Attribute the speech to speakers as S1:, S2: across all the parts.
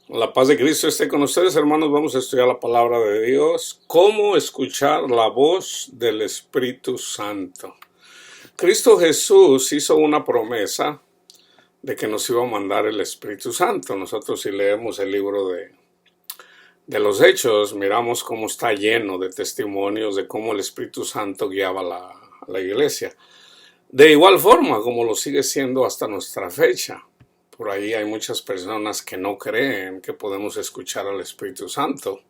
S1: La paz de Cristo esté con ustedes, hermanos. Vamos a estudiar la palabra de Dios. ¿Cómo escuchar la voz del Espíritu Santo? Cristo Jesús hizo una promesa de que nos iba a mandar el Espíritu Santo. Nosotros, si leemos el libro de los Hechos, miramos cómo está lleno de testimonios de cómo el Espíritu Santo guiaba a la iglesia. De igual forma como lo sigue siendo hasta nuestra fecha. Por ahí hay muchas personas que no creen que podemos escuchar al Espíritu Santo.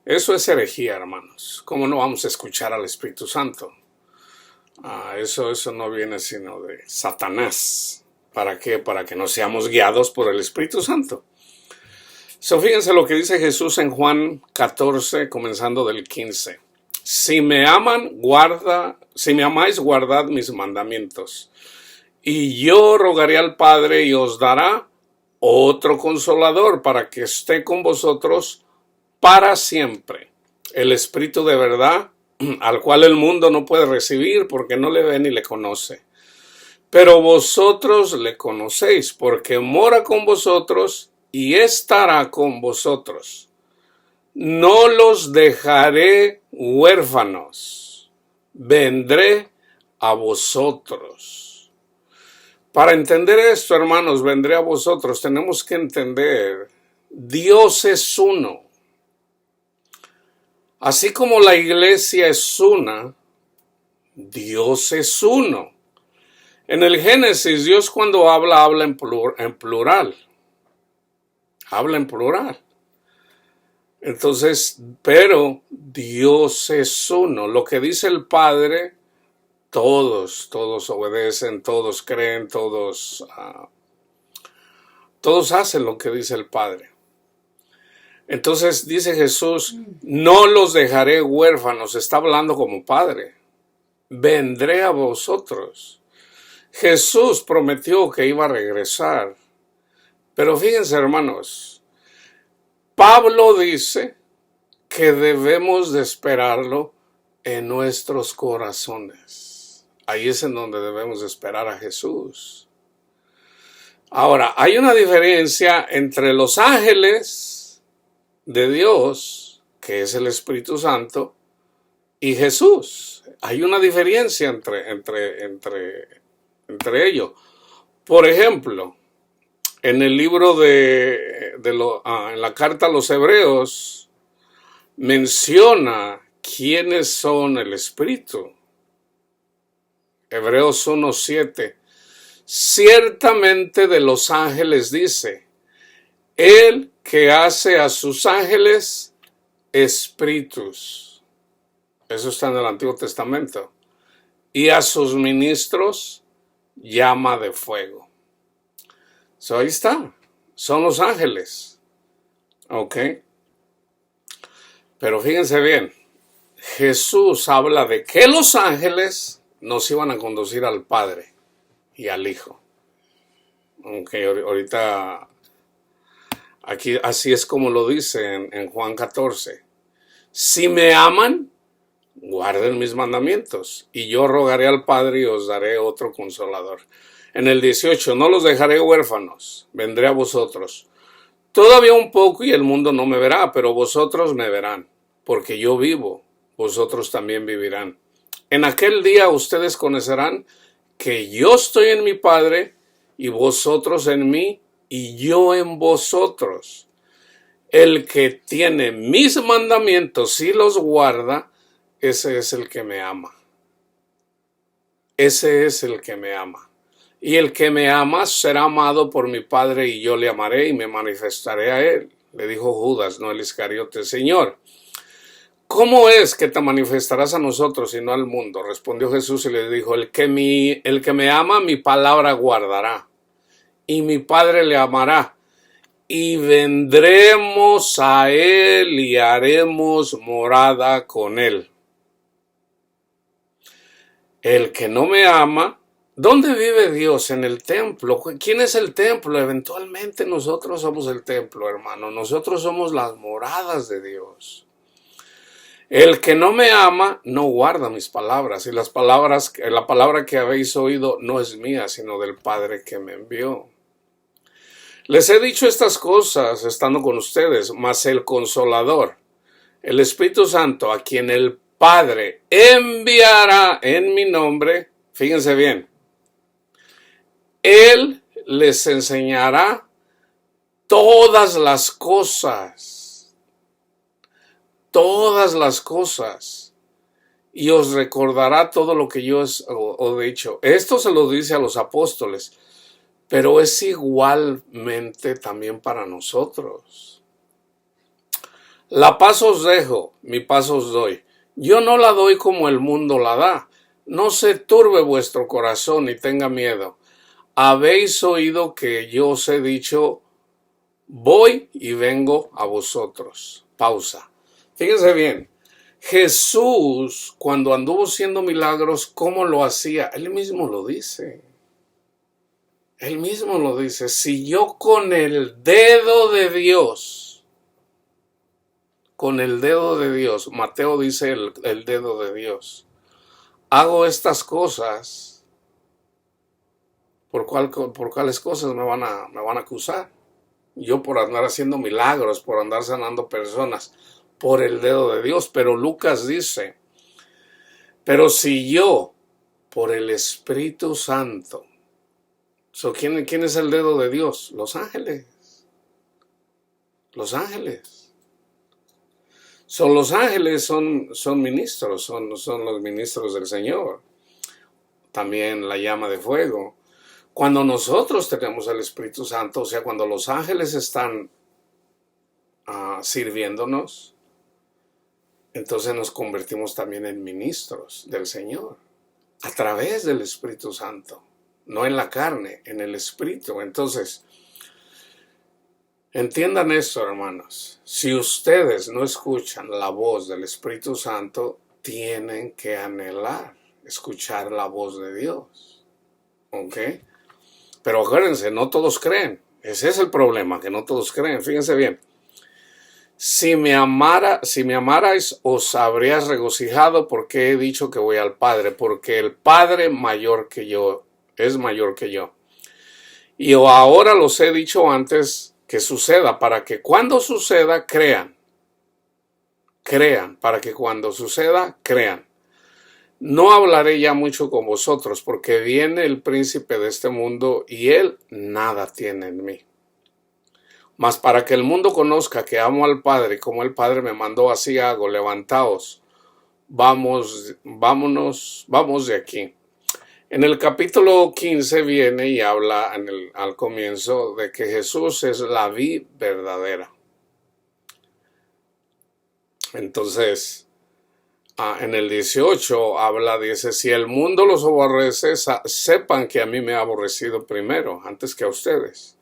S1: Eso es herejía, hermanos. ¿Cómo no vamos a escuchar al Espíritu Santo? Eso no viene sino de Satanás. ¿Para qué? Para que no seamos guiados por el Espíritu Santo. Fíjense lo que dice Jesús en Juan 14, comenzando del 15. Si me amáis, guardad mis mandamientos. Y yo rogaré al Padre y os dará otro consolador para que esté con vosotros para siempre. El Espíritu de verdad, al cual el mundo no puede recibir porque no le ve ni le conoce. Pero vosotros le conocéis porque mora con vosotros y estará con vosotros. No los dejaré huérfanos, vendré a vosotros. Para entender esto, hermanos, vendré a vosotros, tenemos que entender, Dios es uno. Así como la iglesia es una, Dios es uno. En el Génesis, Dios cuando habla en plural. Habla en plural. Entonces, pero Dios es uno. Lo que dice el Padre, todos obedecen, todos creen, todos hacen lo que dice el Padre. Entonces dice Jesús, no los dejaré huérfanos, está hablando como Padre. Vendré a vosotros. Jesús prometió que iba a regresar. Pero fíjense, hermanos, Pablo dice que debemos de esperarlo en nuestros corazones. Ahí es en donde debemos esperar a Jesús. Ahora, hay una diferencia entre los ángeles de Dios, que es el Espíritu Santo, y Jesús. Hay una diferencia entre ellos. Por ejemplo, en el libro en la carta a los Hebreos, menciona quiénes son el Espíritu. Hebreos 1:7. Ciertamente de los ángeles dice, el que hace a sus ángeles espíritus. Eso está en el Antiguo Testamento. Y a sus ministros llama de fuego. Ahí está. Son los ángeles. Ok. Pero fíjense bien. Jesús habla de que los ángeles nos iban a conducir al Padre y al Hijo. Aunque ahorita, aquí así es como lo dice en Juan 14. Si me aman, guarden mis mandamientos, y yo rogaré al Padre y os daré otro consolador. En el 18, no los dejaré huérfanos, vendré a vosotros. Todavía un poco y el mundo no me verá, pero vosotros me verán, porque yo vivo, vosotros también vivirán. En aquel día ustedes conocerán que yo estoy en mi Padre y vosotros en mí y yo en vosotros. El que tiene mis mandamientos y los guarda, ese es el que me ama. Ese es el que me ama. Y el que me ama será amado por mi Padre y yo le amaré y me manifestaré a él. Le dijo Judas, no el Iscariote, Señor, ¿cómo es que te manifestarás a nosotros y no al mundo? Respondió Jesús y le dijo, el que me ama, mi palabra guardará, y mi Padre le amará, y vendremos a él y haremos morada con él. El que no me ama, ¿dónde vive Dios? En el templo. ¿Quién es el templo? Eventualmente nosotros somos el templo, hermano. Nosotros somos las moradas de Dios. El que no me ama no guarda mis palabras, y la palabra que habéis oído no es mía, sino del Padre que me envió. Les he dicho estas cosas estando con ustedes, mas el Consolador, el Espíritu Santo, a quien el Padre enviará en mi nombre, fíjense bien, Él les enseñará todas las cosas, y os recordará todo lo que yo os he dicho. Esto se lo dice a los apóstoles, pero es igualmente también para nosotros. La paz os dejo, mi paz os doy. Yo no la doy como el mundo la da. No se turbe vuestro corazón ni tenga miedo. Habéis oído que yo os he dicho, voy y vengo a vosotros. Pausa. Fíjense bien. Jesús, cuando anduvo haciendo milagros, ¿cómo lo hacía? Él mismo lo dice. Él mismo lo dice, si yo con el dedo de Dios, Mateo dice el dedo de Dios, hago estas cosas, ¿por cuáles cosas me van a acusar? Yo por andar haciendo milagros, por andar sanando personas, por el dedo de Dios. Pero Lucas dice, pero si yo, por el Espíritu Santo, ¿quién es el dedo de Dios? Los ángeles. Los ángeles. Los ángeles son ministros, son los ministros del Señor. También la llama de fuego. Cuando nosotros tenemos el Espíritu Santo, o sea, cuando los ángeles están sirviéndonos, entonces nos convertimos también en ministros del Señor, a través del Espíritu Santo. No en la carne, en el Espíritu. Entonces, entiendan esto, hermanos. Si ustedes no escuchan la voz del Espíritu Santo, tienen que anhelar escuchar la voz de Dios. ¿Ok? Pero acuérdense, no todos creen. Ese es el problema, que no todos creen. Fíjense bien. Si me amarais, os habrías regocijado porque he dicho que voy al Padre, porque el Padre es mayor que yo. Y ahora los he dicho antes que suceda, para que cuando suceda, crean. Para que cuando suceda, crean. No hablaré ya mucho con vosotros, porque viene el príncipe de este mundo, y él nada tiene en mí. Mas para que el mundo conozca que amo al Padre, y como el Padre me mandó, así hago. Levantaos, vamos de aquí. En el capítulo 15 viene y habla al comienzo de que Jesús es la vid verdadera. Entonces, en el 18 dice, si el mundo los aborrece, sepan que a mí me ha aborrecido primero, antes que a ustedes.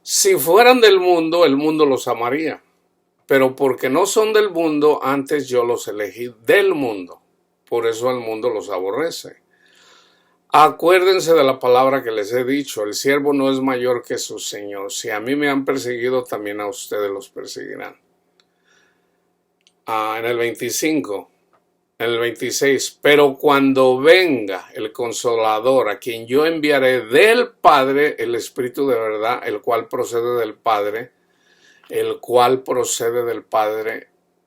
S1: Si fueran del mundo, el mundo los amaría. Pero porque no son del mundo, antes yo los elegí del mundo. Por eso el mundo los aborrece. Acuérdense de la palabra que les he dicho, el siervo no es mayor que su señor. Si a mí me han perseguido, también a ustedes los perseguirán. En el 25, en el 26, pero cuando venga el Consolador, a quien yo enviaré del Padre, el Espíritu de verdad, el cual procede del Padre,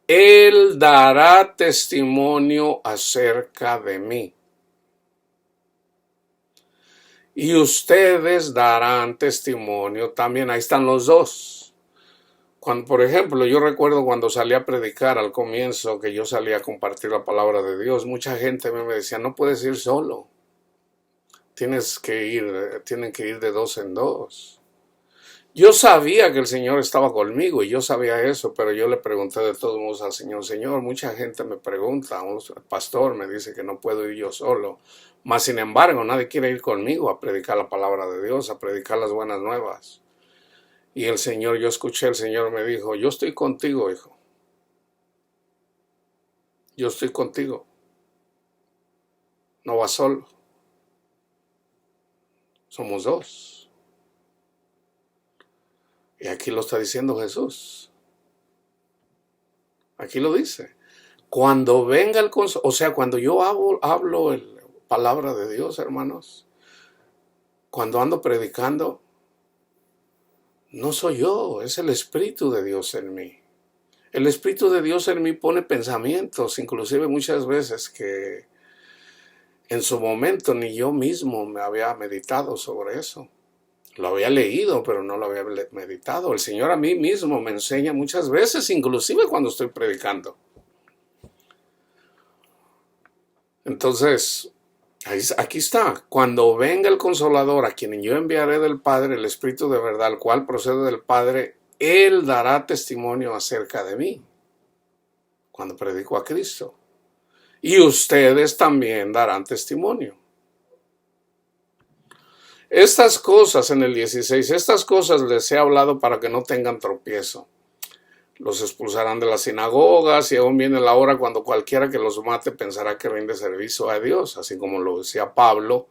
S1: Él dará testimonio acerca de mí. Y ustedes darán testimonio también. Ahí están los dos. Por ejemplo, yo recuerdo cuando salí a predicar al comienzo, que yo salí a compartir la palabra de Dios, mucha gente me decía, no puedes ir solo. Tienen que ir de dos en dos. Yo sabía que el Señor estaba conmigo y yo sabía eso, pero yo le pregunté de todos modos al Señor, mucha gente me pregunta, un pastor me dice que no puedo ir yo solo, mas sin embargo nadie quiere ir conmigo a predicar la palabra de Dios, a predicar las buenas nuevas. Y yo escuché, el Señor me dijo, yo estoy contigo, hijo. Yo estoy contigo. No vas solo. Somos dos. Y aquí lo está diciendo Jesús. Aquí lo dice. Cuando venga el Consolador, o sea, cuando yo hablo la palabra de Dios, hermanos, cuando ando predicando, no soy yo, es el Espíritu de Dios en mí. El Espíritu de Dios en mí pone pensamientos, inclusive muchas veces que en su momento ni yo mismo me había meditado sobre eso. Lo había leído, pero no lo había meditado. El Señor a mí mismo me enseña muchas veces, inclusive cuando estoy predicando. Entonces, aquí está. Cuando venga el Consolador, a quien yo enviaré del Padre, el Espíritu de verdad, el cual procede del Padre, Él dará testimonio acerca de mí, cuando predico a Cristo. Y ustedes también darán testimonio. Estas cosas, en el 16, estas cosas les he hablado para que no tengan tropiezo. Los expulsarán de las sinagogas y aún viene la hora cuando cualquiera que los mate pensará que rinde servicio a Dios, así como lo decía Pablo.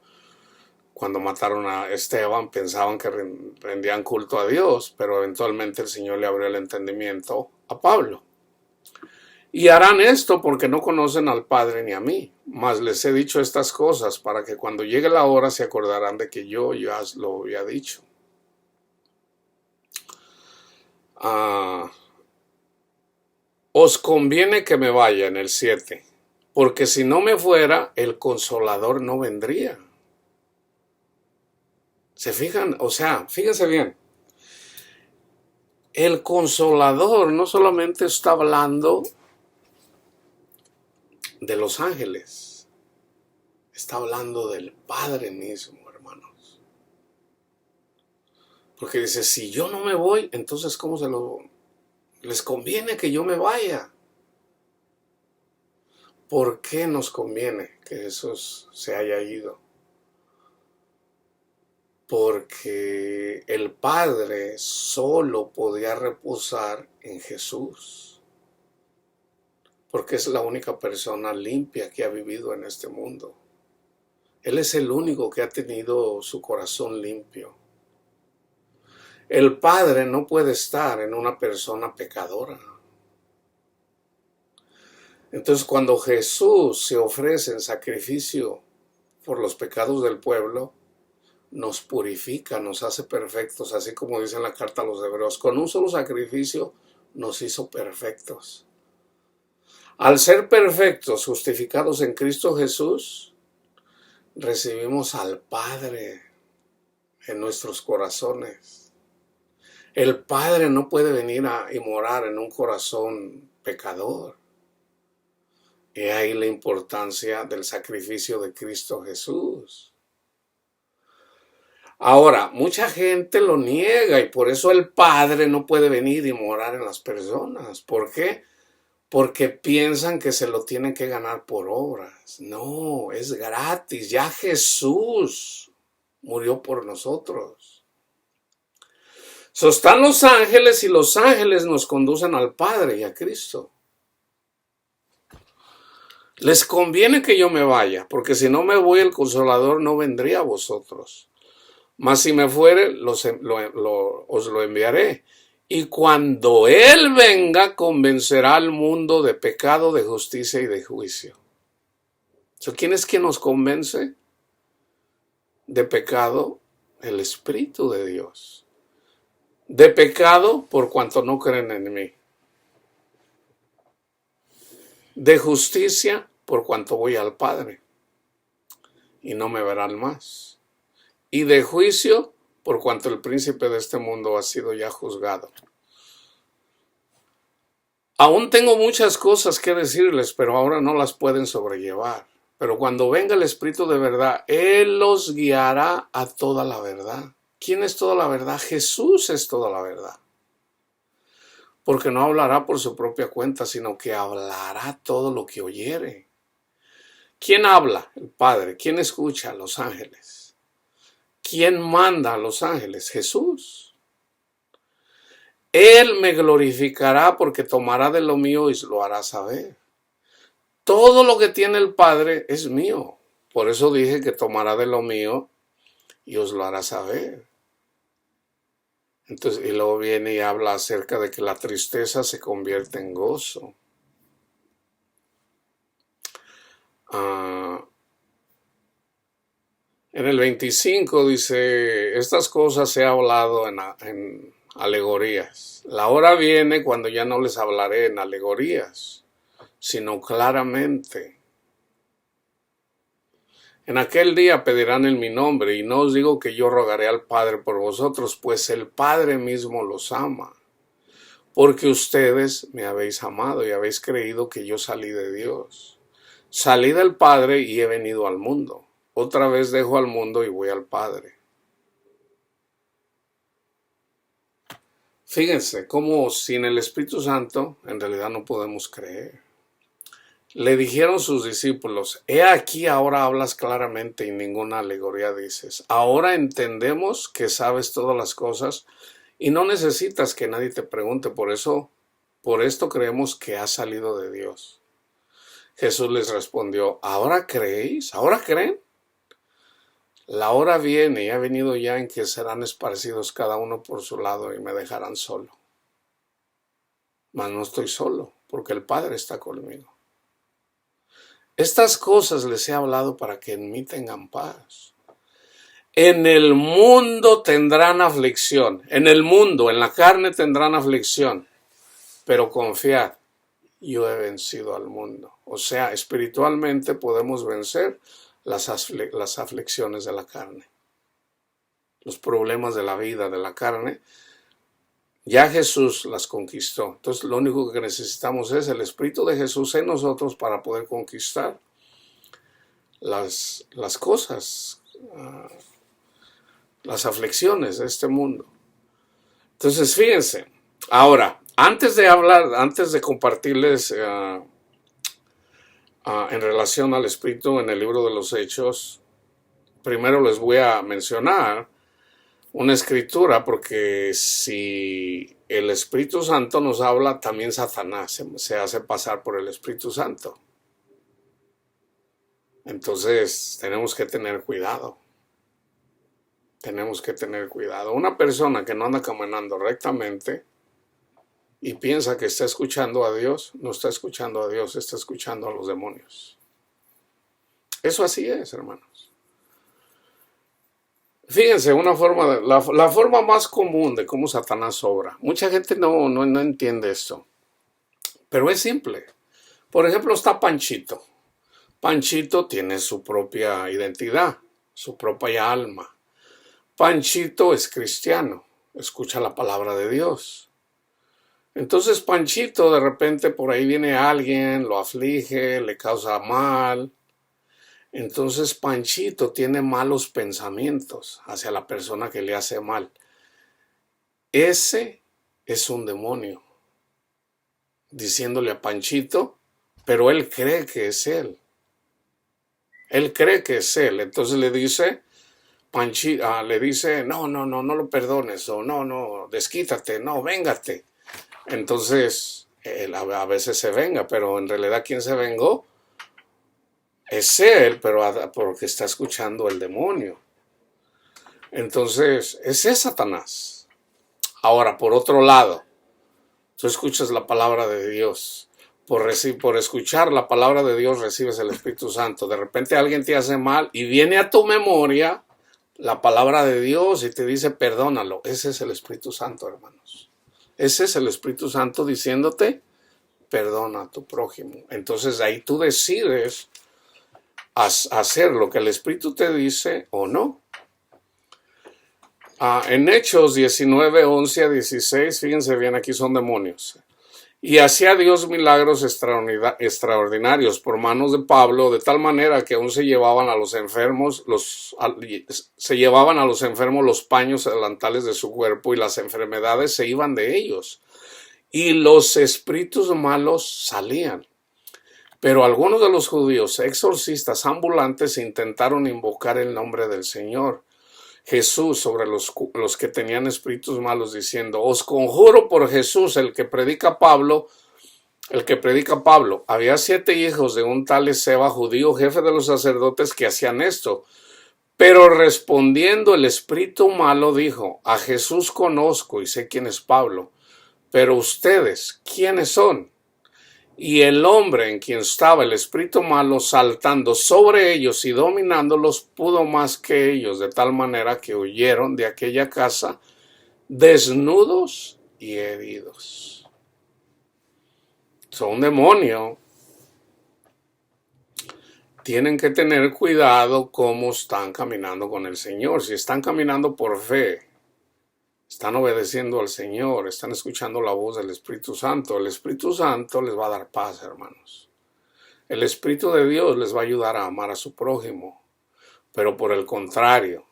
S1: Cuando mataron a Esteban pensaban que rendían culto a Dios, pero eventualmente el Señor le abrió el entendimiento a Pablo. Y harán esto porque no conocen al Padre ni a mí, mas les he dicho estas cosas para que cuando llegue la hora se acordarán de que yo ya lo había dicho. Os conviene que me vaya, en el 7, porque si no me fuera, el Consolador no vendría. ¿Se fijan? O sea, fíjense bien. El Consolador no solamente está hablando de los ángeles, está hablando del Padre mismo, hermanos. Porque dice, si yo no me voy, entonces ¿cómo les conviene que yo me vaya? ¿Por qué nos conviene que Jesús se haya ido? Porque el Padre solo podía reposar en Jesús. Porque es la única persona limpia que ha vivido en este mundo. Él es el único que ha tenido su corazón limpio. El Padre no puede estar en una persona pecadora. Entonces, cuando Jesús se ofrece en sacrificio por los pecados del pueblo, nos purifica, nos hace perfectos, así como dice en la carta a los Hebreos. Con un solo sacrificio nos hizo perfectos. Al ser perfectos, justificados en Cristo Jesús, recibimos al Padre en nuestros corazones. El Padre no puede venir y morar en un corazón pecador. Y ahí la importancia del sacrificio de Cristo Jesús. Ahora, mucha gente lo niega y por eso el Padre no puede venir y morar en las personas. ¿Por qué? Porque piensan que se lo tienen que ganar por obras. No, es gratis. Ya Jesús murió por nosotros. Están los ángeles y los ángeles nos conducen al Padre y a Cristo. Les conviene que yo me vaya, porque si no me voy el Consolador no vendría a vosotros. Mas si me fuere, os lo enviaré. Y cuando Él venga, convencerá al mundo de pecado, de justicia y de juicio. ¿Quién es quien nos convence de pecado? El Espíritu de Dios. De pecado, por cuanto no creen en mí. De justicia, por cuanto voy al Padre y no me verán más. Y de juicio, por cuanto el príncipe de este mundo ha sido ya juzgado. Aún tengo muchas cosas que decirles, pero ahora no las pueden sobrellevar. Pero cuando venga el Espíritu de verdad, Él los guiará a toda la verdad. ¿Quién es toda la verdad? Jesús es toda la verdad. Porque no hablará por su propia cuenta, sino que hablará todo lo que oyere. ¿Quién habla? El Padre. ¿Quién escucha? Los ángeles. ¿Quién manda a los ángeles? Jesús. Él me glorificará porque tomará de lo mío y lo hará saber. Todo lo que tiene el Padre es mío. Por eso dije que tomará de lo mío y os lo hará saber. Entonces, y luego viene y habla acerca de que la tristeza se convierte en gozo. En el 25 dice, estas cosas he hablado alegorías. La hora viene cuando ya no les hablaré en alegorías, sino claramente. En aquel día pedirán en mi nombre, y no os digo que yo rogaré al Padre por vosotros, pues el Padre mismo los ama, porque ustedes me habéis amado y habéis creído que yo salí de Dios. Salí del Padre y he venido al mundo. Otra vez dejo al mundo y voy al Padre. Fíjense cómo sin el Espíritu Santo en realidad no podemos creer. Le dijeron sus discípulos, he aquí ahora hablas claramente y ninguna alegoría dices. Ahora entendemos que sabes todas las cosas y no necesitas que nadie te pregunte. Por esto creemos que has salido de Dios. Jesús les respondió, ¿ahora creéis? ¿Ahora creen? La hora viene y ha venido ya en que serán esparcidos cada uno por su lado y me dejarán solo. Mas no estoy solo, porque el Padre está conmigo. Estas cosas les he hablado para que en mí tengan paz. En el mundo tendrán aflicción. En el mundo, en la carne tendrán aflicción. Pero confiad, yo he vencido al mundo. O sea, espiritualmente podemos vencer las aflicciones de la carne. Los problemas de la vida, de la carne. Ya Jesús las conquistó. Entonces lo único que necesitamos es el Espíritu de Jesús en nosotros para poder conquistar las cosas, las aflicciones de este mundo. Entonces fíjense, ahora, antes de compartirles en relación al Espíritu en el libro de los Hechos, primero les voy a mencionar una escritura, porque si el Espíritu Santo nos habla, también Satanás se hace pasar por el Espíritu Santo. Entonces tenemos que tener cuidado. Tenemos que tener cuidado. Una persona que no anda caminando rectamente y piensa que está escuchando a Dios, no está escuchando a Dios, está escuchando a los demonios. Eso así es, hermanos. Fíjense, la forma más común de cómo Satanás obra. Mucha gente no entiende esto, pero es simple. Por ejemplo, está Panchito. Panchito tiene su propia identidad, su propia alma. Panchito es cristiano, escucha la palabra de Dios. Entonces Panchito, de repente por ahí viene alguien, lo aflige, le causa mal. Entonces Panchito tiene malos pensamientos hacia la persona que le hace mal. Ese es un demonio, diciéndole a Panchito, pero él cree que es él. Él cree que es él. Entonces le dice, no lo perdones, o no, desquítate, no, véngate. Entonces él a veces se venga, pero en realidad ¿quién se vengó? Es él, pero porque está escuchando el demonio. Entonces, ese es Satanás. Ahora, por otro lado, tú escuchas la palabra de Dios. Por escuchar la palabra de Dios recibes el Espíritu Santo. De repente alguien te hace mal y viene a tu memoria la palabra de Dios y te dice perdónalo. Ese es el Espíritu Santo, hermanos. Ese es el Espíritu Santo diciéndote perdona a tu prójimo. Entonces ahí tú decides hacer lo que el Espíritu te dice o no. En Hechos 19, 11 a 16, fíjense bien, aquí son demonios. Y hacía Dios milagros extraordinarios por manos de Pablo, de tal manera que aún se llevaban a los enfermos los paños delantales de su cuerpo, y las enfermedades se iban de ellos, y los espíritus malos salían. Pero algunos de los judíos, exorcistas ambulantes, intentaron invocar el nombre del Señor Jesús sobre los que tenían espíritus malos, diciendo: os conjuro por Jesús, el que predica Pablo. Había 7 hijos de un tal Esceva, judío, jefe de los sacerdotes, que hacían esto. Pero respondiendo el espíritu malo dijo: a Jesús conozco y sé quién es Pablo, pero ustedes, ¿quiénes son? Y el hombre en quien estaba el espíritu malo, saltando sobre ellos y dominándolos, pudo más que ellos, de tal manera que huyeron de aquella casa desnudos y heridos. Son un demonio. Tienen que tener cuidado cómo están caminando con el Señor. Si están caminando por fe, están obedeciendo al Señor, están escuchando la voz del Espíritu Santo, el Espíritu Santo les va a dar paz, hermanos. El Espíritu de Dios les va a ayudar a amar a su prójimo. Pero por el contrario,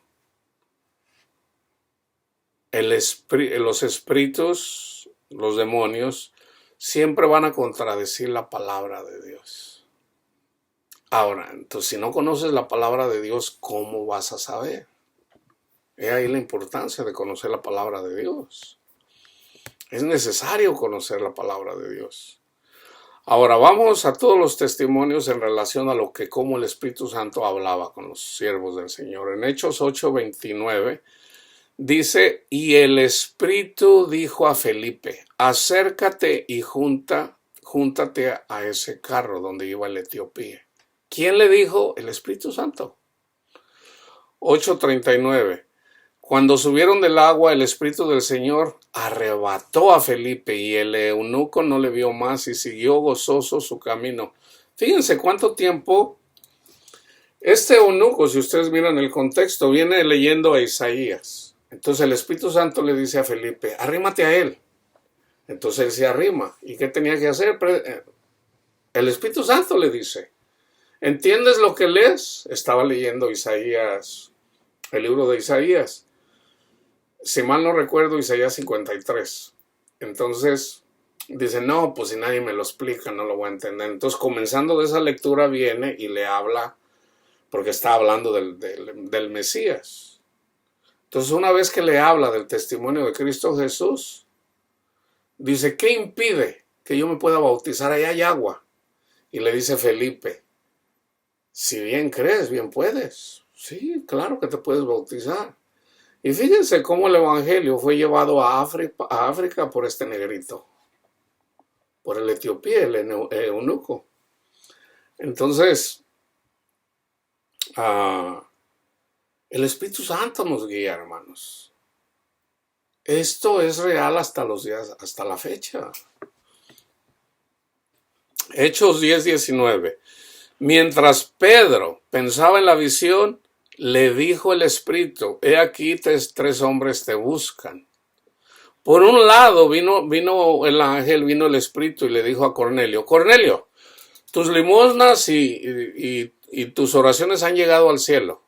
S1: los espíritus, los demonios, siempre van a contradecir la palabra de Dios. Ahora, entonces, si no conoces la palabra de Dios, ¿cómo vas a saber? Es ahí la importancia de conocer la palabra de Dios. Es necesario conocer la palabra de Dios. Ahora vamos a todos los testimonios en relación a cómo el Espíritu Santo hablaba con los siervos del Señor. En Hechos 8:29 dice, y el Espíritu dijo a Felipe, acércate y júntate a ese carro donde iba el etíope. ¿Quién le dijo? El Espíritu Santo. 8:39. Cuando subieron del agua, el Espíritu del Señor arrebató a Felipe y el eunuco no le vio más y siguió gozoso su camino. Fíjense cuánto tiempo. Este eunuco, si ustedes miran el contexto, viene leyendo a Isaías. Entonces el Espíritu Santo le dice a Felipe, arrímate a él. Entonces él se arrima. ¿Y qué tenía que hacer? El Espíritu Santo le dice, ¿entiendes lo que lees? Estaba leyendo Isaías, el libro de Isaías. Si mal no recuerdo, Isaías 53. Entonces dice, no, pues si nadie me lo explica, no lo voy a entender. Entonces, comenzando de esa lectura, viene y le habla, porque está hablando del Mesías. Entonces, una vez que le habla del testimonio de Cristo Jesús, dice, ¿qué impide que yo me pueda bautizar? Allá hay agua. Y le dice Felipe, si bien crees, bien puedes. Sí, claro que te puedes bautizar. Y fíjense cómo el evangelio fue llevado a África por este negrito, por el etíope, el eunuco. Entonces, el Espíritu Santo nos guía, hermanos. Esto es real hasta la fecha. Hechos 10:19. Mientras Pedro pensaba en la visión, le dijo el Espíritu, he aquí tres hombres te buscan. Por un lado vino el ángel, vino el Espíritu y le dijo a Cornelio, Cornelio, tus limosnas y tus oraciones han llegado al cielo.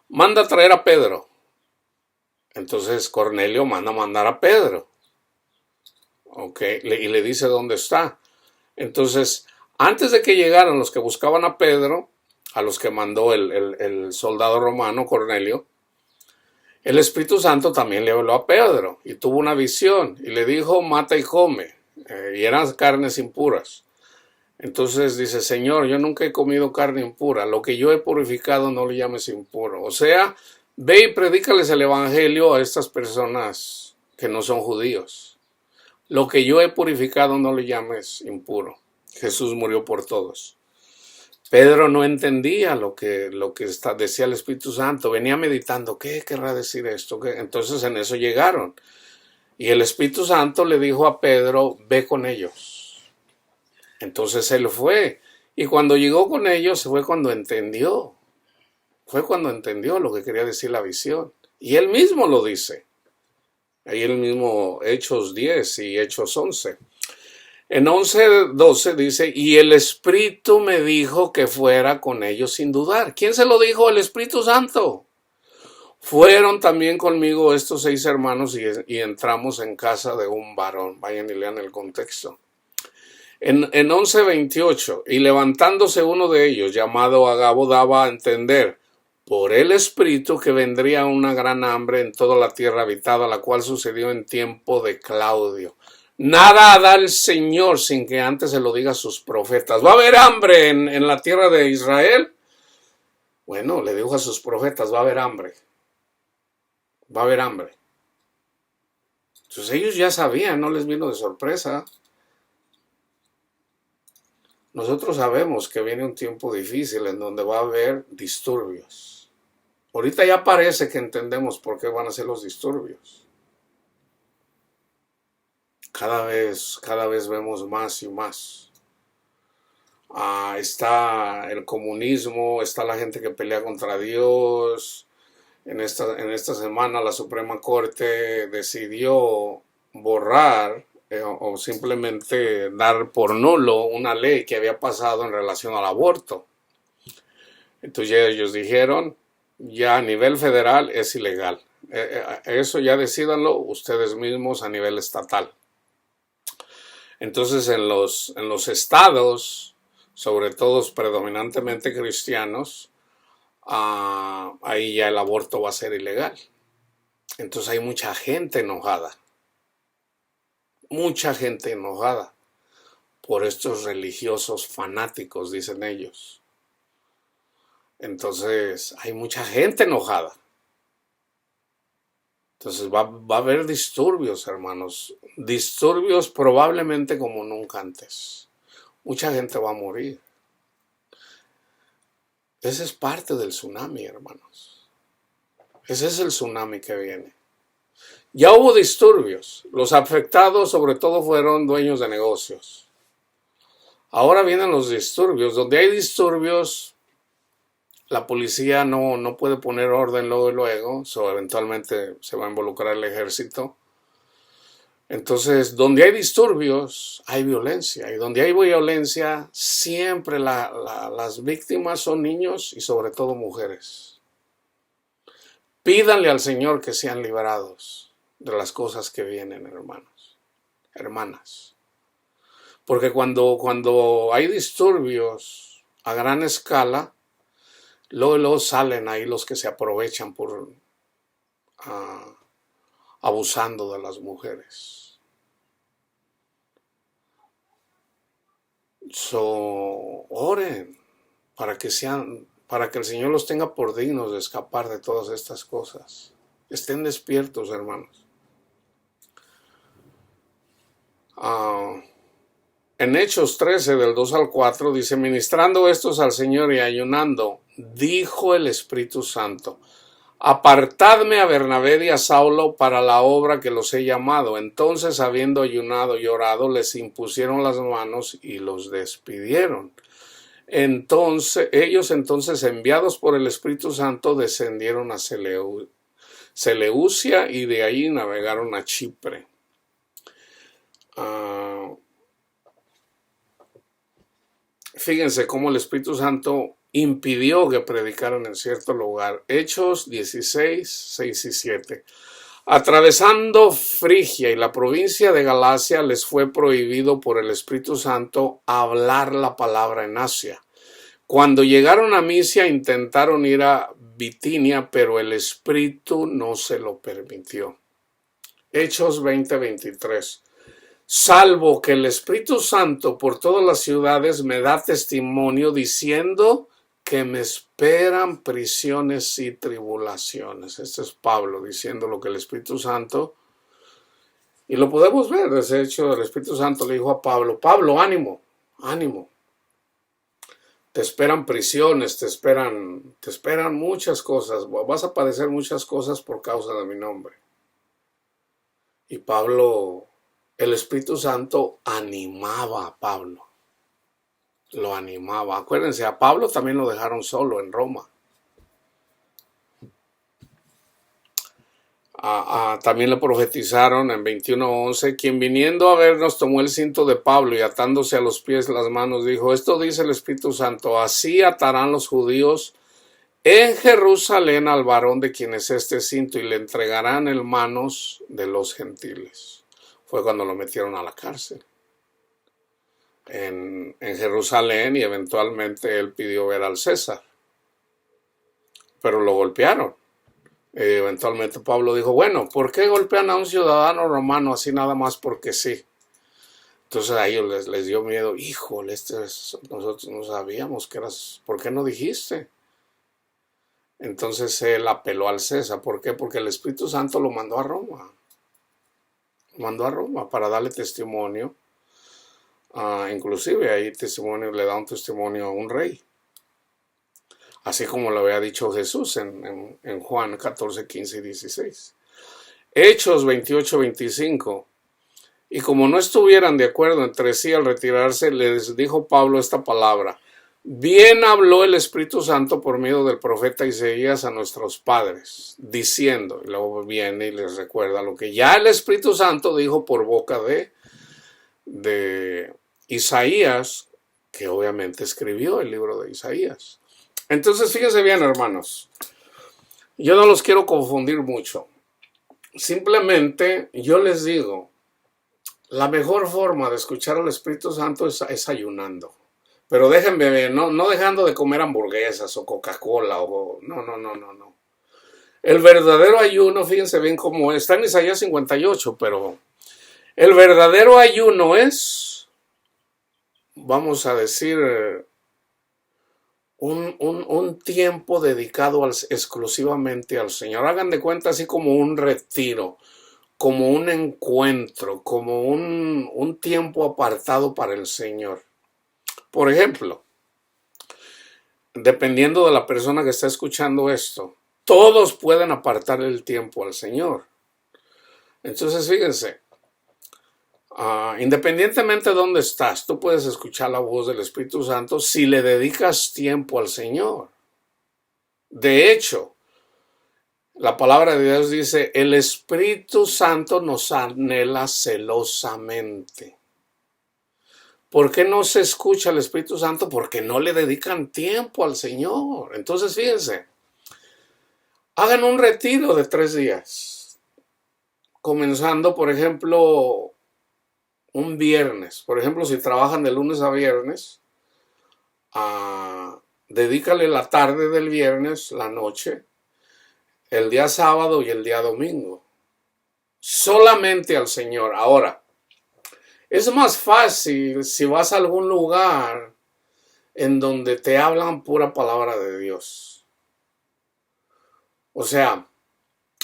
S1: Manda a traer a Pedro. Entonces Cornelio manda a mandar a Pedro. Y le dice dónde está. Entonces, antes de que llegaran los que buscaban a Pedro, a los que mandó el soldado romano Cornelio, el Espíritu Santo también le habló a Pedro y tuvo una visión y le dijo, mata y come, y eran carnes impuras. Entonces dice, Señor, yo nunca he comido carne impura, lo que yo he purificado no le llames impuro. O sea, ve y predícales el evangelio a estas personas que no son judíos. Lo que yo he purificado no le llames impuro. Jesús murió por todos. Pedro no entendía lo que decía el Espíritu Santo. Venía meditando, ¿qué querrá decir esto? Entonces en eso llegaron. Y el Espíritu Santo le dijo a Pedro, ve con ellos. Entonces él fue. Y cuando llegó con ellos fue cuando entendió. Fue cuando entendió lo que quería decir la visión. Y él mismo lo dice. Ahí el mismo Hechos 10 y Hechos 11. En 11:12 dice, y el Espíritu me dijo que fuera con ellos sin dudar. ¿Quién se lo dijo? El Espíritu Santo. Fueron también conmigo estos 6 hermanos y entramos en casa de un varón. Vayan y lean el contexto. En 11:28, y levantándose uno de ellos, llamado Agabo, daba a entender por el Espíritu que vendría una gran hambre en toda la tierra habitada, la cual sucedió en tiempo de Claudio. Nada da el Señor sin que antes se lo diga a sus profetas. ¿Va a haber hambre en la tierra de Israel? Bueno, le dijo a sus profetas, va a haber hambre. Va a haber hambre. Entonces ellos ya sabían, no les vino de sorpresa. Nosotros sabemos que viene un tiempo difícil en donde va a haber disturbios. Ahorita ya parece que entendemos por qué van a ser los disturbios. cada vez vemos más y más. Está el comunismo, está la gente que pelea contra Dios. En esta semana la Suprema Corte decidió borrar o simplemente dar por nulo una ley que había pasado en relación al aborto. Entonces ya ellos dijeron, ya a nivel federal es ilegal. Eso ya decídanlo ustedes mismos a nivel estatal. Entonces en los estados, sobre todo predominantemente cristianos, ahí ya el aborto va a ser ilegal. Entonces hay mucha gente enojada por estos religiosos fanáticos, dicen ellos. Entonces hay mucha gente enojada. Entonces va a haber disturbios, hermanos. Disturbios probablemente como nunca antes. Mucha gente va a morir. Ese es parte del tsunami, hermanos. Ese es el tsunami que viene. Ya hubo disturbios. Los afectados sobre todo fueron dueños de negocios. Ahora vienen los disturbios. Donde hay disturbios, la policía no puede poner orden luego. Eventualmente se va a involucrar el ejército. Entonces, donde hay disturbios, hay violencia. Y donde hay violencia, siempre las víctimas son niños y sobre todo mujeres. Pídanle al Señor que sean liberados de las cosas que vienen, hermanos, hermanas. Porque cuando hay disturbios a gran escala, luego salen ahí los que se aprovechan por abusando de las mujeres. Oren para que el Señor los tenga por dignos de escapar de todas estas cosas. Estén despiertos, hermanos. En Hechos 13, del 2 al 4, dice, ministrando estos al Señor y ayunando, dijo el Espíritu Santo, apartadme a Bernabé y a Saulo para la obra que los he llamado. Entonces, habiendo ayunado y orado, les impusieron las manos y los despidieron. Ellos enviados por el Espíritu Santo, descendieron a Seleucia y de ahí navegaron a Chipre. Fíjense cómo el Espíritu Santo impidió que predicaran en cierto lugar. Hechos 16, 6 y 7. Atravesando Frigia y la provincia de Galacia, les fue prohibido por el Espíritu Santo hablar la palabra en Asia. Cuando llegaron a Misia, intentaron ir a Bitinia, pero el Espíritu no se lo permitió. Hechos 20, 23. Salvo que el Espíritu Santo por todas las ciudades me da testimonio diciendo que me esperan prisiones y tribulaciones. Este es Pablo diciendo lo que el Espíritu Santo, y lo podemos ver, de hecho el Espíritu Santo le dijo a Pablo, Pablo, ánimo, ánimo. Te esperan prisiones, te esperan muchas cosas, vas a padecer muchas cosas por causa de mi nombre. Y Pablo, el Espíritu Santo animaba a Pablo. Lo animaba. Acuérdense, a Pablo también lo dejaron solo en Roma. También le profetizaron en 21:11, quien viniendo a vernos tomó el cinto de Pablo y atándose a los pies las manos dijo, esto dice el Espíritu Santo, así atarán los judíos en Jerusalén al varón de quien es este cinto y le entregarán en manos de los gentiles. Fue cuando lo metieron a la cárcel en Jerusalén y eventualmente él pidió ver al César, pero lo golpearon. Eventualmente Pablo dijo, bueno, ¿por qué golpean a un ciudadano romano así nada más porque sí? Entonces a ellos les dio miedo, híjole, nosotros no sabíamos que eras, ¿por qué no dijiste? Entonces él apeló al César, ¿por qué? Porque el Espíritu Santo lo mandó a Roma. Lo mandó a Roma para darle testimonio. Inclusive ahí le da un testimonio a un rey. Así como lo había dicho Jesús en Juan 14, 15 y 16. Hechos 28, 25. Y como no estuvieran de acuerdo entre sí al retirarse, les dijo Pablo esta palabra: bien habló el Espíritu Santo por medio del profeta Isaías a nuestros padres, diciendo, y luego viene y les recuerda lo que ya el Espíritu Santo dijo por boca de Isaías, que obviamente escribió el libro de Isaías. Entonces, fíjense bien, hermanos, yo no los quiero confundir mucho. Simplemente yo les digo, la mejor forma de escuchar al Espíritu Santo es ayunando. Pero déjenme ver, no dejando de comer hamburguesas o Coca-Cola o... No. El verdadero ayuno, fíjense bien cómo está en Isaías 58, pero el verdadero ayuno es, vamos a decir, un tiempo dedicado exclusivamente al Señor. Hagan de cuenta así como un retiro, como un encuentro, como un tiempo apartado para el Señor. Por ejemplo, dependiendo de la persona que está escuchando esto, todos pueden apartar el tiempo al Señor. Entonces, fíjense, independientemente de dónde estás, tú puedes escuchar la voz del Espíritu Santo si le dedicas tiempo al Señor. De hecho, la palabra de Dios dice, el Espíritu Santo nos anhela celosamente. ¿Por qué no se escucha al Espíritu Santo? Porque no le dedican tiempo al Señor. Entonces, fíjense, hagan un retiro de 3 días, comenzando, por ejemplo, un viernes. Por ejemplo, si trabajan de lunes a viernes, dedícale la tarde del viernes, la noche, el día sábado y el día domingo, solamente al Señor. Ahora, es más fácil si vas a algún lugar en donde te hablan pura palabra de Dios. O sea,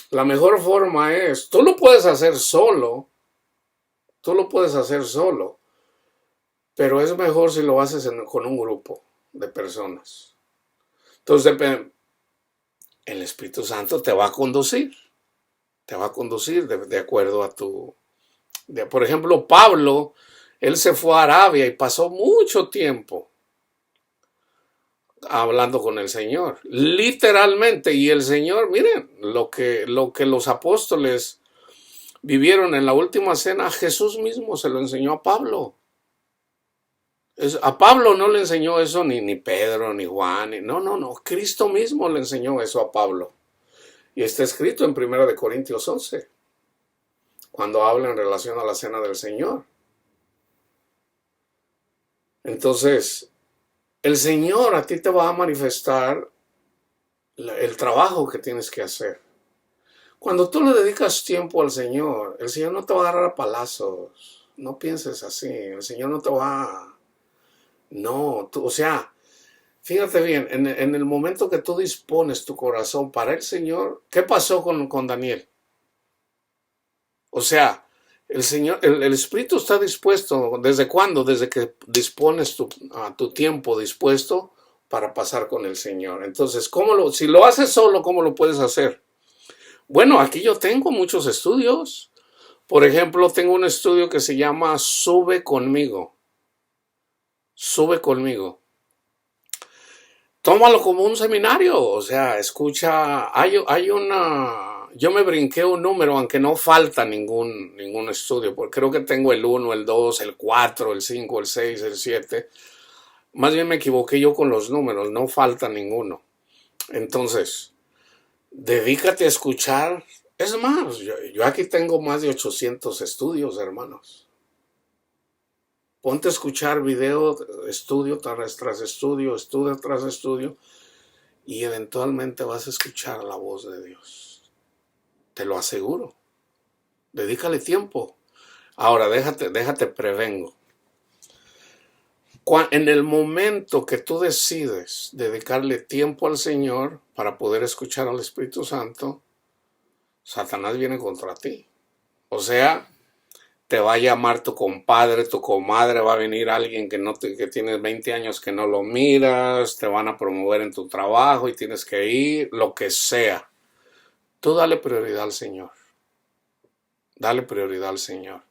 S1: la mejor forma es, tú lo puedes hacer solo, pero es mejor si lo haces con un grupo de personas. Entonces, el Espíritu Santo te va a conducir de acuerdo a tu... por ejemplo, Pablo, él se fue a Arabia y pasó mucho tiempo hablando con el Señor, literalmente. Y el Señor, miren, lo que los apóstoles vivieron en la última cena, Jesús mismo se lo enseñó a Pablo. A Pablo no le enseñó eso ni Pedro, ni Juan, no, Cristo mismo le enseñó eso a Pablo. Y está escrito en 1 Corintios 11, cuando habla en relación a la cena del Señor. Entonces, el Señor a ti te va a manifestar el trabajo que tienes que hacer. Cuando tú le dedicas tiempo al Señor, el Señor no te va a agarrar a palazos. No pienses así. El Señor no te va a... No, o sea, fíjate bien, en el momento que tú dispones tu corazón para el Señor, ¿qué pasó con Daniel? O sea, el Señor, el Espíritu está dispuesto. ¿Desde cuándo? Desde que dispones tu tiempo dispuesto para pasar con el Señor. Entonces, si lo haces solo, ¿cómo lo puedes hacer? Bueno, aquí yo tengo muchos estudios. Por ejemplo, tengo un estudio que se llama Sube conmigo. Sube conmigo. Tómalo como un seminario, o sea, escucha, yo me brinqué un número, aunque no falta ningún estudio, porque creo que tengo el 1, el 2, el 4, el 5, el 6, el 7, más bien me equivoqué yo con los números, no falta ninguno. Entonces, dedícate a escuchar, es más, yo aquí tengo más de 800 estudios, hermanos. Ponte a escuchar video, estudio tras estudio, estudio tras estudio, y eventualmente vas a escuchar la voz de Dios. Te lo aseguro. Dedícale tiempo. Ahora, déjate prevengo. En el momento que tú decides dedicarle tiempo al Señor para poder escuchar al Espíritu Santo, Satanás viene contra ti. O sea, te va a llamar tu compadre, tu comadre, va a venir alguien que tienes 20 años que no lo miras, te van a promover en tu trabajo y tienes que ir, lo que sea. Tú dale prioridad al Señor. Dale prioridad al Señor.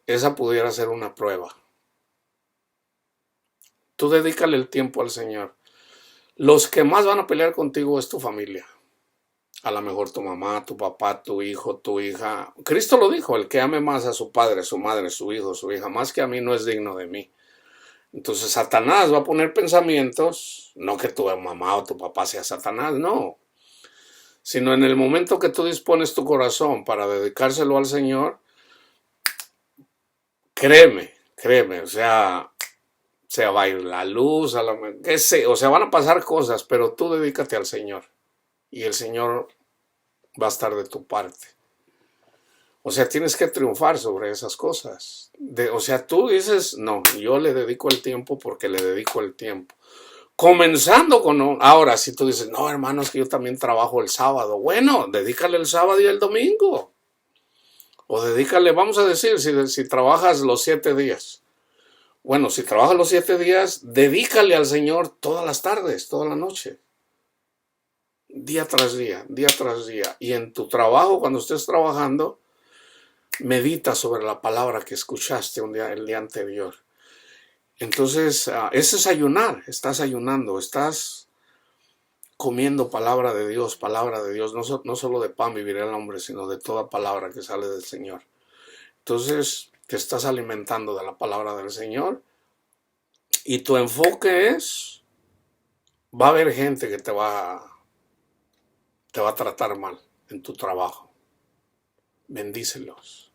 S1: esa pudiera ser una prueba. Tú dedícale el tiempo al Señor. Los que más van a pelear contigo es tu familia. A lo mejor tu mamá, tu papá, tu hijo, tu hija. Cristo lo dijo, el que ame más a su padre, su madre, su hijo, su hija, más que a mí no es digno de mí. Entonces Satanás va a poner pensamientos, no que tu mamá o tu papá sea Satanás, no. Sino en el momento que tú dispones tu corazón para dedicárselo al Señor, créeme, o sea, se va a ir la luz, o sea, van a pasar cosas, pero tú dedícate al Señor y el Señor va a estar de tu parte. O sea, tienes que triunfar sobre esas cosas. O sea, tú dices, no, yo le dedico el tiempo porque le dedico el tiempo. Comenzando con, ahora, si tú dices, no, hermano, es que yo también trabajo el sábado. Bueno, dedícale el sábado y el domingo. O dedícale, vamos a decir, si trabajas los 7 días. Bueno, si trabajas los 7 días, dedícale al Señor todas las tardes, toda la noche. Día tras día, día tras día. Y en tu trabajo, cuando estés trabajando, medita sobre la palabra que escuchaste el día anterior. Entonces, ese es ayunar. Estás ayunando, estás comiendo palabra de Dios, no solo de pan vivirá el hombre, sino de toda palabra que sale del Señor. Entonces, te estás alimentando de la palabra del Señor y tu enfoque es, va a haber gente que te va a tratar mal en tu trabajo. Bendícelos.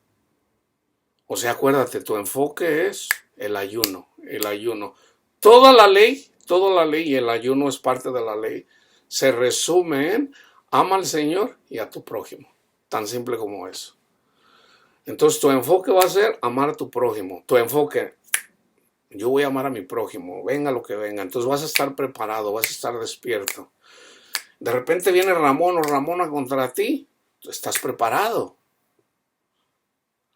S1: O sea, acuérdate, tu enfoque es el ayuno. Toda la ley y el ayuno es parte de la ley, se resume en ama al Señor y a tu prójimo. Tan simple como eso. Entonces tu enfoque va a ser amar a tu prójimo. Tu enfoque, yo voy a amar a mi prójimo, venga lo que venga. Entonces vas a estar preparado, vas a estar despierto. De repente viene Ramón o Ramona contra ti, estás preparado.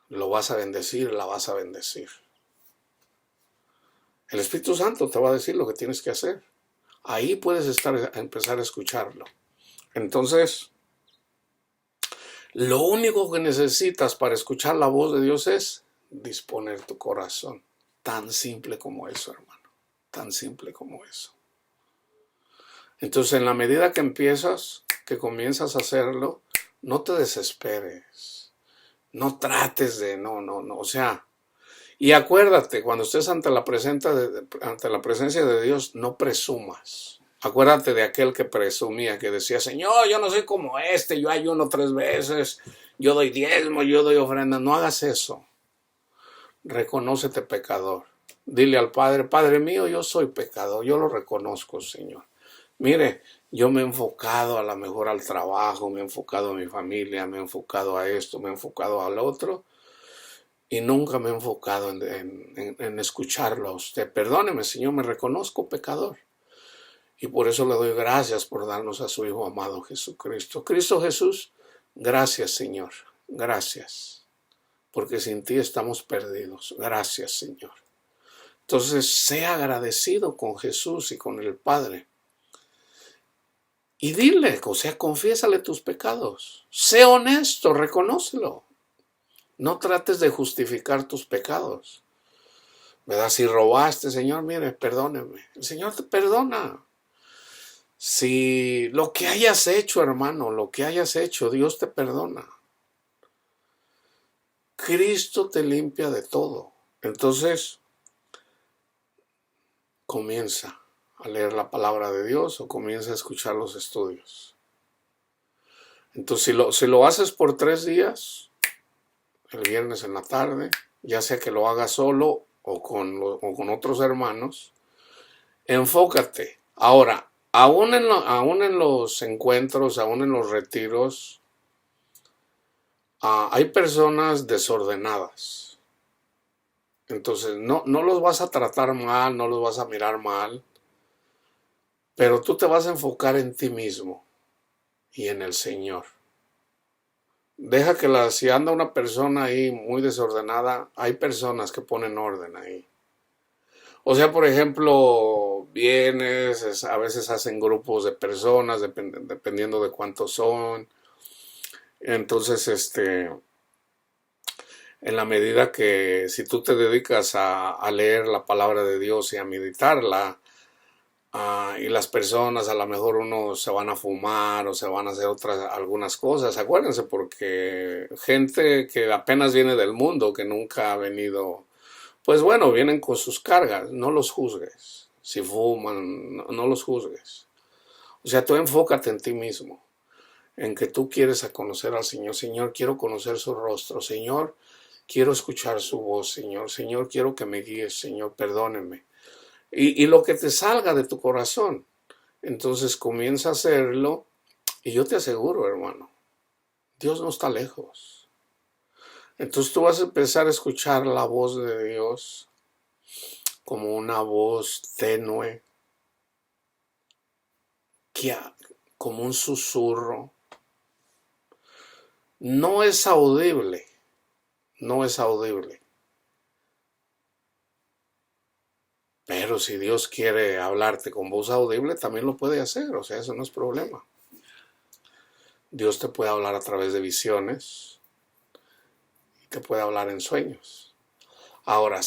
S1: Lo vas a bendecir, la vas a bendecir. El Espíritu Santo te va a decir lo que tienes que hacer. Ahí puedes empezar a escucharlo. Entonces, lo único que necesitas para escuchar la voz de Dios es disponer tu corazón. Tan simple como eso, hermano. Tan simple como eso. Entonces, en la medida que comienzas a hacerlo, no te desesperes. No trates de, no. O sea, y acuérdate, cuando estés ante la presencia de Dios, no presumas. Acuérdate de aquel que presumía, que decía, Señor, yo no soy como yo ayuno 3 veces, yo doy diezmo, yo doy ofrenda. No hagas eso. Reconócete pecador. Dile al Padre, Padre mío, yo soy pecador, yo lo reconozco, Señor. Mire, yo me he enfocado a lo mejor al trabajo, me he enfocado a mi familia, me he enfocado a esto, me he enfocado al otro. Y nunca me he enfocado en escucharlo a usted. Perdóneme, Señor, me reconozco pecador. Y por eso le doy gracias por darnos a su Hijo amado Jesucristo. Cristo Jesús, gracias, Señor. Gracias. Porque sin ti estamos perdidos. Gracias, Señor. Entonces, sea agradecido con Jesús y con el Padre. Y dile, o sea, confiésale tus pecados. Sé honesto, reconócelo. No trates de justificar tus pecados. ¿Verdad? Si robaste, Señor, mire, perdóneme. El Señor te perdona. Si lo que hayas hecho, hermano, lo que hayas hecho, Dios te perdona. Cristo te limpia de todo. Entonces, comienza a leer la palabra de Dios o comienza a escuchar los estudios. Entonces, si lo haces por 3 días, el viernes en la tarde, ya sea que lo hagas solo o con otros hermanos, enfócate. Ahora, aún en los encuentros, aún en los retiros, hay personas desordenadas. Entonces, no los vas a tratar mal, no los vas a mirar mal, pero tú te vas a enfocar en ti mismo y en el Señor. Deja que si anda una persona ahí muy desordenada, hay personas que ponen orden ahí. O sea, por ejemplo, vienes, a veces hacen grupos de personas, dependiendo de cuántos son. Entonces, en la medida que si tú te dedicas a leer la palabra de Dios y a meditarla, y las personas a lo mejor uno se van a fumar o se van a hacer algunas cosas, acuérdense, porque gente que apenas viene del mundo, que nunca ha venido, pues bueno, vienen con sus cargas, no los juzgues. Si fuman, no los juzgues. O sea, tú enfócate en ti mismo, en que tú quieres a conocer al Señor. Señor, quiero conocer su rostro. Señor, quiero escuchar su voz. Señor, Señor, quiero que me guíes. Señor, perdóneme. Y lo que te salga de tu corazón. Entonces comienza a hacerlo y yo te aseguro, hermano, Dios no está lejos. Entonces tú vas a empezar a escuchar la voz de Dios como una voz tenue, como un susurro. No es audible, no es audible. Pero si Dios quiere hablarte con voz audible, también lo puede hacer, o sea, eso no es problema. Dios te puede hablar a través de visiones y te puede hablar en sueños. Ahora,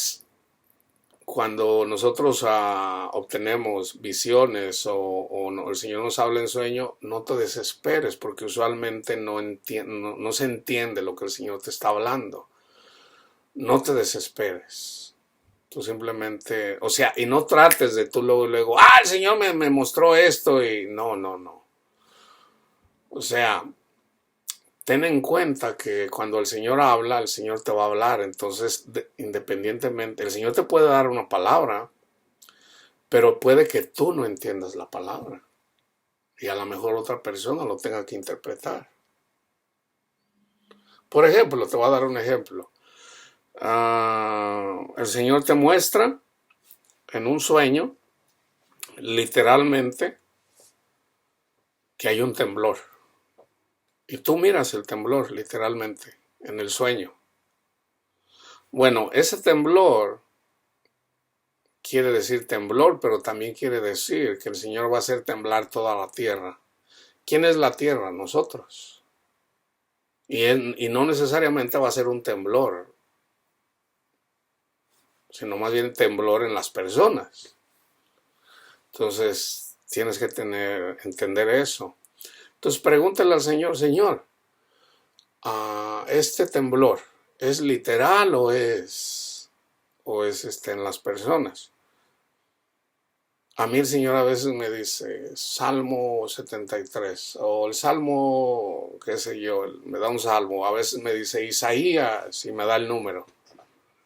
S1: cuando nosotros obtenemos visiones o el Señor nos habla en sueño, no te desesperes porque usualmente no se entiende lo que el Señor te está hablando. No te desesperes. Tú simplemente, o sea, y no trates de tú luego, el Señor me mostró esto y no. O sea, ten en cuenta que cuando el Señor habla, el Señor te va a hablar. Entonces, independientemente, el Señor te puede dar una palabra, pero puede que tú no entiendas la palabra. Y a lo mejor otra persona lo tenga que interpretar. Por ejemplo, te voy a dar un ejemplo. El Señor te muestra en un sueño, literalmente, que hay un temblor. Y tú miras el temblor, literalmente, en el sueño. Bueno, ese temblor quiere decir temblor, pero también quiere decir que el Señor va a hacer temblar toda la tierra. ¿Quién es la tierra? Nosotros. Y no necesariamente va a ser un temblor, sino más bien temblor en las personas. Entonces, tienes que entender eso. Entonces, pregúntale al Señor, Señor, ¿este temblor es literal o es en las personas? A mí el Señor a veces me dice Salmo 73 o el Salmo, qué sé yo, me da un salmo. A veces me dice Isaías y me da el número.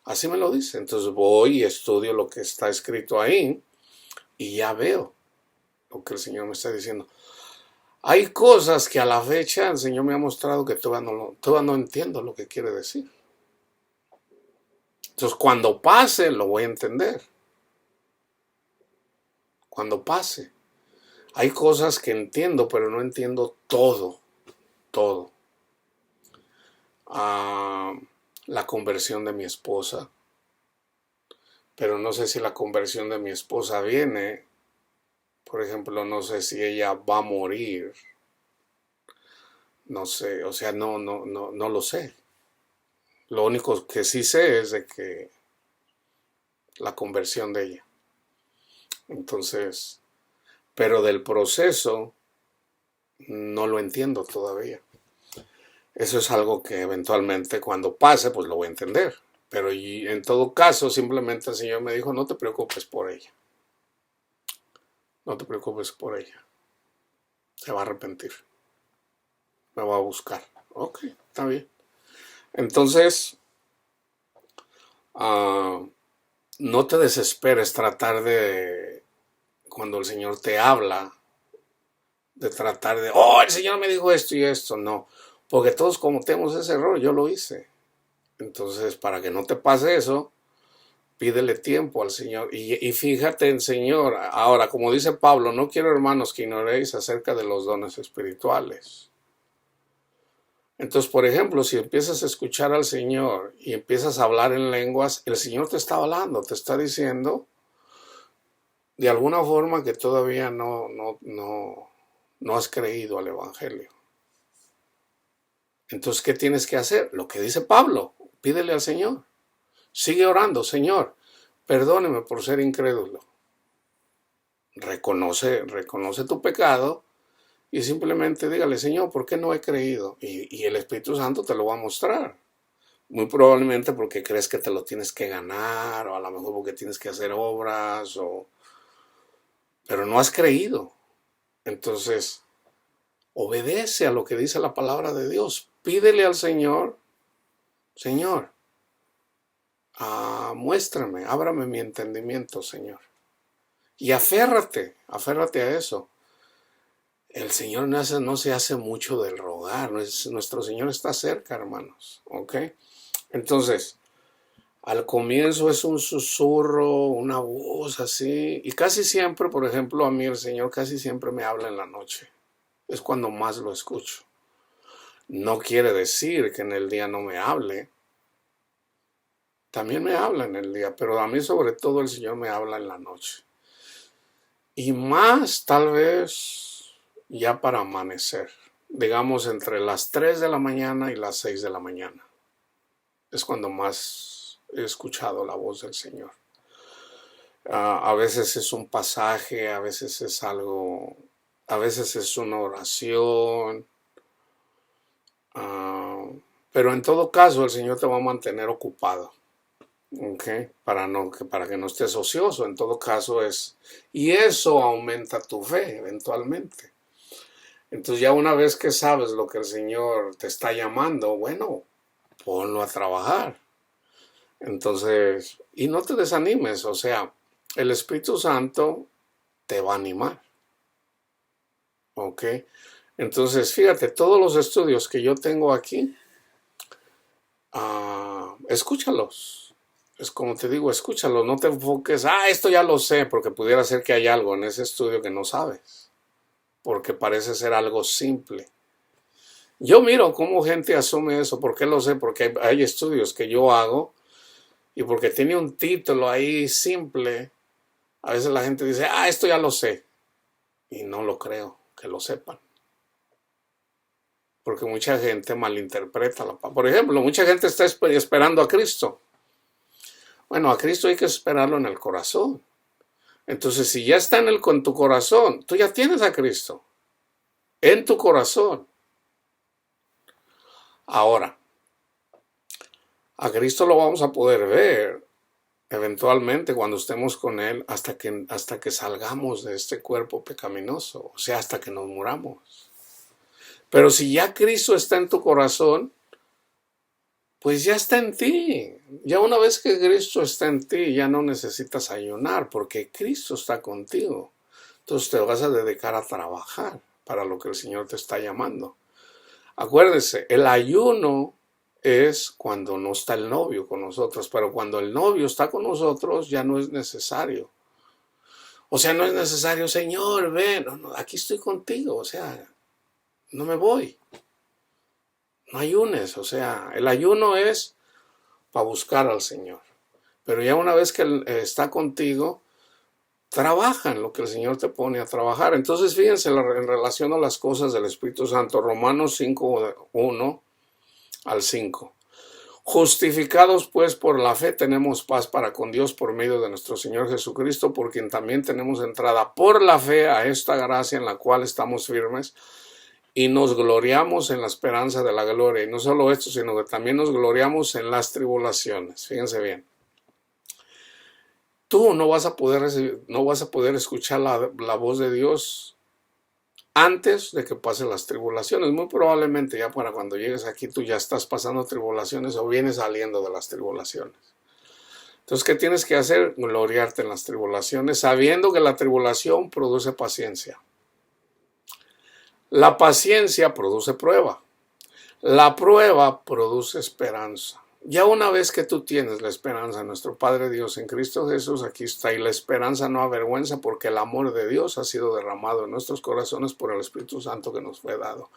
S1: Así me lo dice. Entonces voy y estudio lo que está escrito ahí y ya veo lo que el Señor me está diciendo. Hay cosas que a la fecha el Señor me ha mostrado que todavía no entiendo lo que quiere decir. Entonces cuando pase lo voy a entender. Cuando pase. Hay cosas que entiendo, pero no entiendo todo. La conversión de mi esposa. Pero no sé si la conversión de mi esposa viene. Por ejemplo, no sé si ella va a morir. No sé, o sea, no lo sé. Lo único que sí sé es de que la conversión de ella. Entonces, pero del proceso no lo entiendo todavía. Eso es algo que eventualmente cuando pase, pues lo voy a entender. Pero en todo caso, simplemente el Señor me dijo, no te preocupes por ella. No te preocupes por ella. Se va a arrepentir. Me va a buscar. Ok, está bien. Entonces, no te desesperes tratar de, cuando el Señor te habla, de tratar de, el Señor me dijo esto y esto. No, porque todos cometemos ese error, yo lo hice. Entonces, para que no te pase eso, pídele tiempo al Señor. Y fíjate en Señor. Ahora, como dice Pablo, no quiero, hermanos, que ignoréis acerca de los dones espirituales. Entonces, por ejemplo, si empiezas a escuchar al Señor y empiezas a hablar en lenguas, el Señor te está hablando, te está diciendo de alguna forma que todavía no has creído al Evangelio. Entonces, ¿qué tienes que hacer? Lo que dice Pablo, pídele al Señor. Sigue orando, Señor, perdóneme por ser incrédulo. Reconoce tu pecado y simplemente dígale, Señor, ¿por qué no he creído? Y el Espíritu Santo te lo va a mostrar. Muy probablemente porque crees que te lo tienes que ganar, o a lo mejor porque tienes que hacer obras, pero no has creído. Entonces, obedece a lo que dice la palabra de Dios. Pídele al Señor, Señor, muéstrame, ábrame mi entendimiento, Señor. Y aférrate a eso. El Señor no se hace mucho del rogar. Nuestro Señor está cerca, hermanos. ¿Ok? Entonces, al comienzo es un susurro, una voz así. Y casi siempre, por ejemplo, a mí el Señor casi siempre me habla en la noche. Es cuando más lo escucho. No quiere decir que en el día no me hable. También me habla en el día, pero a mí sobre todo el Señor me habla en la noche. Y más tal vez ya para amanecer, digamos entre las 3 de la mañana y las 6 de la mañana. Es cuando más he escuchado la voz del Señor. A veces es un pasaje, a veces es algo, a veces es una oración. Pero en todo caso el Señor te va a mantener ocupado. Okay, para que no estés ocioso, en todo caso es, y eso aumenta tu fe eventualmente. Entonces ya una vez que sabes lo que el Señor te está llamando, bueno, ponlo a trabajar. Entonces, y no te desanimes, o sea, el Espíritu Santo te va a animar. Ok, entonces fíjate, todos los estudios que yo tengo aquí, escúchalos. Es como te digo, escúchalo, no te enfoques, esto ya lo sé, porque pudiera ser que hay algo en ese estudio que no sabes, porque parece ser algo simple. Yo miro cómo gente asume eso, ¿por qué lo sé? Porque hay estudios que yo hago y porque tiene un título ahí simple, a veces la gente dice, esto ya lo sé, y no lo creo que lo sepan. Porque mucha gente malinterpreta por ejemplo, mucha gente está esperando a Cristo. Bueno, a Cristo hay que esperarlo en el corazón. Entonces, si ya está en tu corazón, tú ya tienes a Cristo en tu corazón. Ahora, a Cristo lo vamos a poder ver eventualmente cuando estemos con Él hasta que salgamos de este cuerpo pecaminoso, o sea, hasta que nos muramos. Pero si ya Cristo está en tu corazón, pues ya está en ti. Ya una vez que Cristo está en ti, ya no necesitas ayunar porque Cristo está contigo. Entonces te vas a dedicar a trabajar para lo que el Señor te está llamando. Acuérdese, el ayuno es cuando no está el novio con nosotros, pero cuando el novio está con nosotros ya no es necesario. O sea, no es necesario, Señor, ven, no, aquí estoy contigo, o sea, no me voy. No ayunes, o sea, el ayuno es para buscar al Señor. Pero ya una vez que Él está contigo, trabaja en lo que el Señor te pone a trabajar. Entonces, fíjense en relación a las cosas del Espíritu Santo, Romanos 5, 1 al 5. Justificados pues por la fe tenemos paz para con Dios por medio de nuestro Señor Jesucristo, por quien también tenemos entrada por la fe a esta gracia en la cual estamos firmes y nos gloriamos en la esperanza de la gloria. Y no solo esto, sino que también nos gloriamos en las tribulaciones. Fíjense bien. Tú no vas a poder escuchar la voz de Dios antes de que pasen las tribulaciones. Muy probablemente ya para cuando llegues aquí tú ya estás pasando tribulaciones o vienes saliendo de las tribulaciones. Entonces, ¿qué tienes que hacer? Gloriarte en las tribulaciones, sabiendo que la tribulación produce paciencia. La paciencia produce prueba. La prueba produce esperanza. Ya una vez que tú tienes la esperanza en nuestro Padre Dios en Cristo Jesús, aquí está, y la esperanza no avergüenza porque el amor de Dios ha sido derramado en nuestros corazones por el Espíritu Santo que nos fue dado.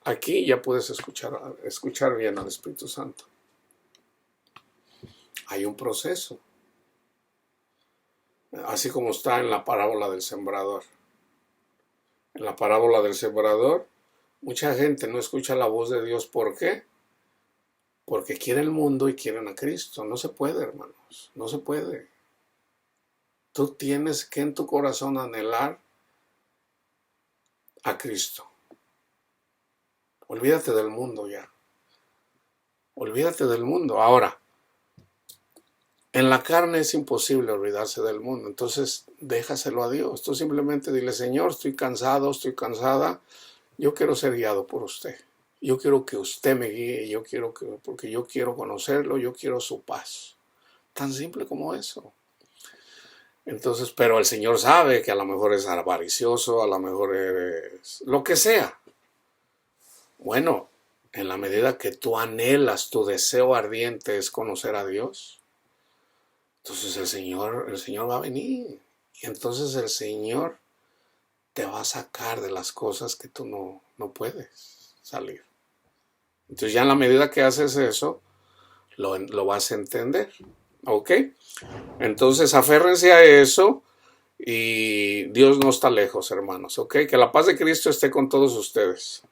S1: Aquí ya puedes escuchar bien al Espíritu Santo. Hay un proceso, así como está en la parábola del sembrador. En la parábola del sembrador Mucha gente no escucha la voz de Dios. ¿Por qué? Porque quiere el mundo y quieren a Cristo. No se puede, hermanos. No se puede. Tú tienes que en tu corazón anhelar a Cristo. Olvídate del mundo ya. Olvídate del mundo. Ahora, en la carne es imposible olvidarse del mundo. Entonces, déjaselo a Dios. Tú simplemente dile, Señor, estoy cansado, estoy cansada. Yo quiero ser guiado por usted. Yo quiero que usted me guíe. Porque yo quiero conocerlo. Yo quiero su paz. Tan simple como eso. Entonces, pero el Señor sabe que a lo mejor es avaricioso, a lo mejor es lo que sea. Bueno, en la medida que tú anhelas, tu deseo ardiente es conocer a Dios, entonces el Señor va a venir. Y entonces el Señor te va a sacar de las cosas que tú no puedes salir. Entonces ya en la medida que haces eso, lo vas a entender. ¿Ok? Entonces aférrense a eso y Dios no está lejos, hermanos. ¿Ok? Que la paz de Cristo esté con todos ustedes.